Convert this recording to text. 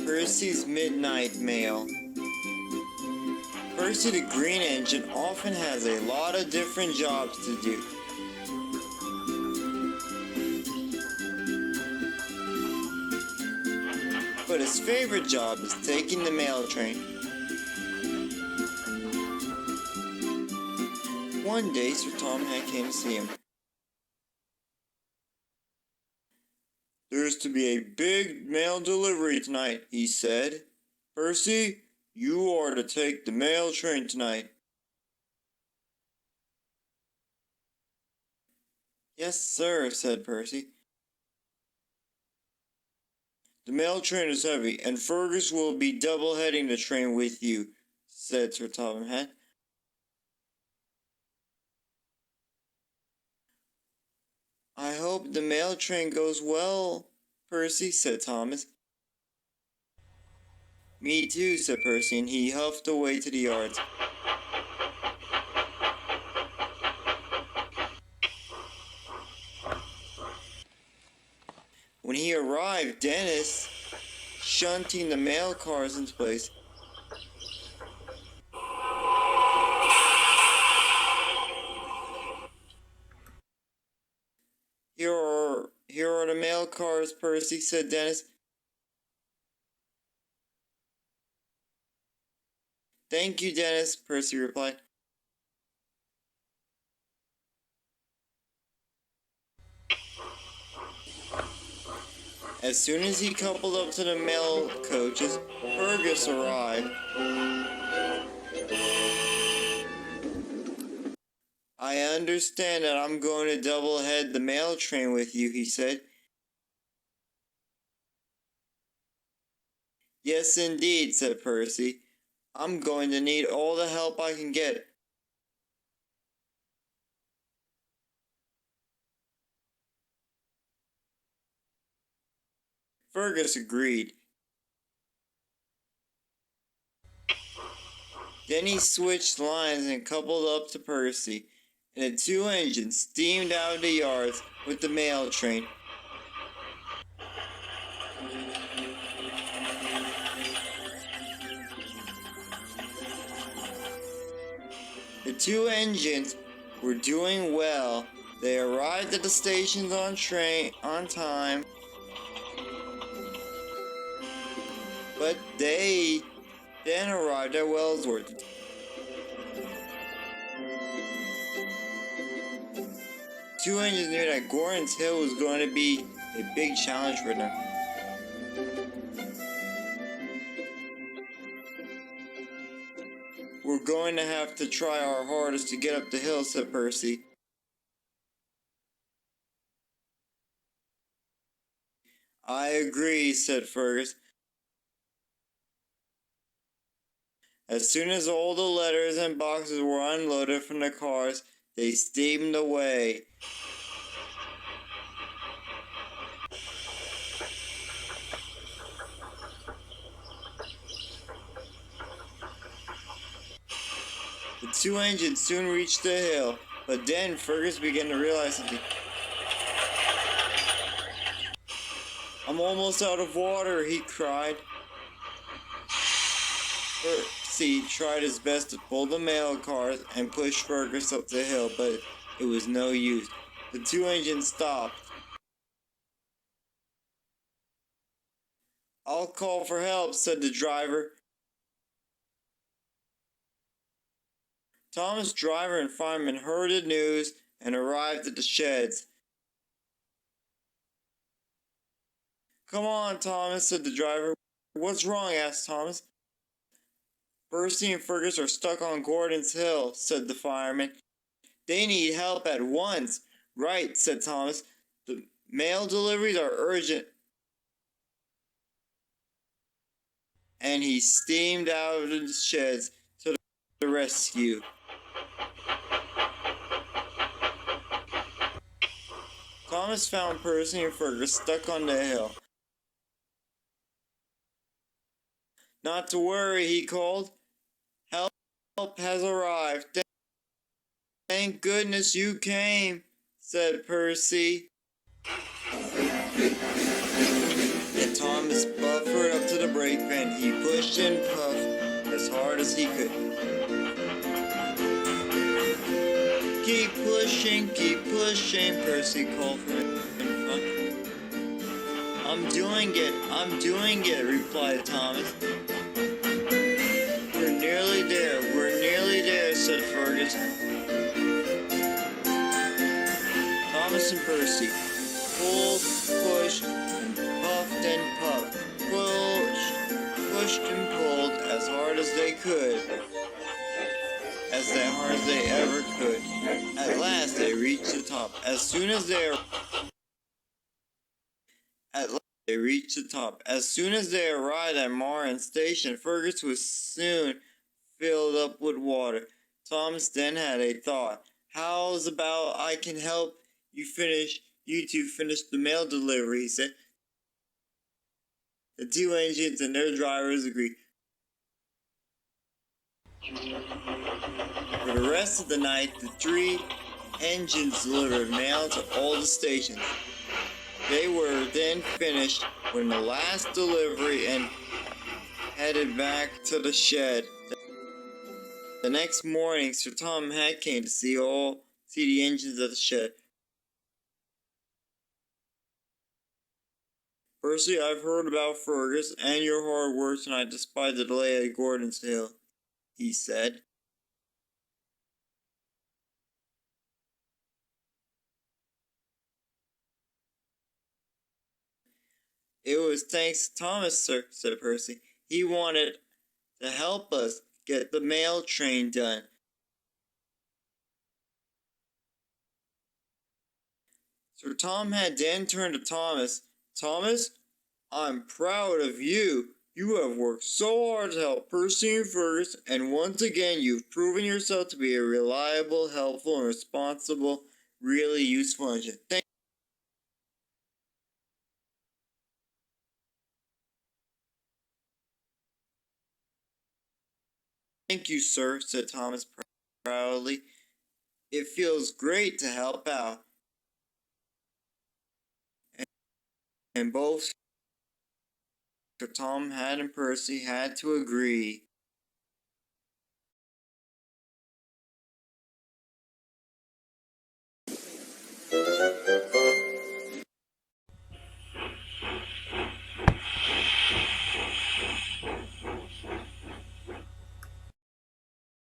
Percy's Midnight Mail. Percy the Green Engine often has a lot of different jobs to do. But his favorite job is taking the mail train. One day, Sir Tom Hatt came to see him. "There's to be a big mail delivery tonight," he said. "Percy, you are to take the mail train tonight." "Yes, sir," said Percy. "The mail train is heavy, and Fergus will be double-heading the train with you," said Sir Tom Hatt. "I hope the mail train goes well, Percy," said Thomas. "Me too," said Percy, and he huffed away to the yards. When he arrived, Dennis, shunting the mail cars into place. Here are the mail cars, Percy," said Dennis. "Thank you, Dennis," Percy replied. As soon as he coupled up to the mail coaches, Fergus arrived. "I understand that I'm going to double-head the mail train with you," he said. "Yes, indeed," said Percy. "I'm going to need all the help I can get." Fergus agreed. Then he switched lines and coupled up to Percy, and the two engines steamed out of the yards with the mail train. The two engines were doing well. They arrived at the stations on time, but they then arrived at Wellsworth. Two engines knew that Gordon's Hill was going to be a big challenge for them. "We're going to have to try our hardest to get up the hill," said Percy. "I agree," said Fergus. As soon as all the letters and boxes were unloaded from the cars, they steamed away. The two engines soon reached the hill, but then Fergus began to realize something. "I'm almost out of water," he cried. Percy tried his best to pull the mail cars and push Fergus up the hill, but it was no use. The two engines stopped. "I'll call for help," said the driver. Thomas, driver, and fireman heard the news and arrived at the sheds. "Come on, Thomas," said the driver. "What's wrong?" asked Thomas. "Percy and Fergus are stuck on Gordon's Hill," said the fireman. "They need help at once." "Right," said Thomas. "The mail deliveries are urgent." And he steamed out of the sheds to the rescue. Thomas found Percy and Fergus stuck on the hill. "Not to worry," he called. "Help has arrived." "Thank goodness you came," said Percy. Thomas buffered up to the brake van. He pushed and puffed as hard as he could. Keep pushing, Percy called from in front. I'm doing it, replied Thomas. We're nearly there, said Fergus. Thomas and Percy pulled, pushed, and puffed and puffed. Pushed and pulled as hard as they could. As hard as they ever could. At last they reached the top. As soon as they arrived at Martin Station, Fergus was soon filled up with water. Thomas then had a thought. How's about I can help you two finish the mail delivery, he said. The two engines and their drivers agreed. For the rest of the night, the three engines delivered mail to all the stations. They were then finished when the last delivery and headed back to the shed. The next morning, Sir Tom Hatt came to see the engines at the shed. Percy, I've heard about Fergus and your hard work tonight despite the delay at Gordon's Hill, he said. It was thanks to Thomas, sir, said Percy. He wanted to help us get the mail train done. Sir Tom had then turned to Thomas. Thomas, I'm proud of you. You have worked so hard to help Percy and Fergus, and once again you've proven yourself to be a reliable, helpful, and responsible, really useful engine. Thank you, sir, said Thomas proudly. It feels great to help out. And both Sir Tom Hatt and Percy had to agree.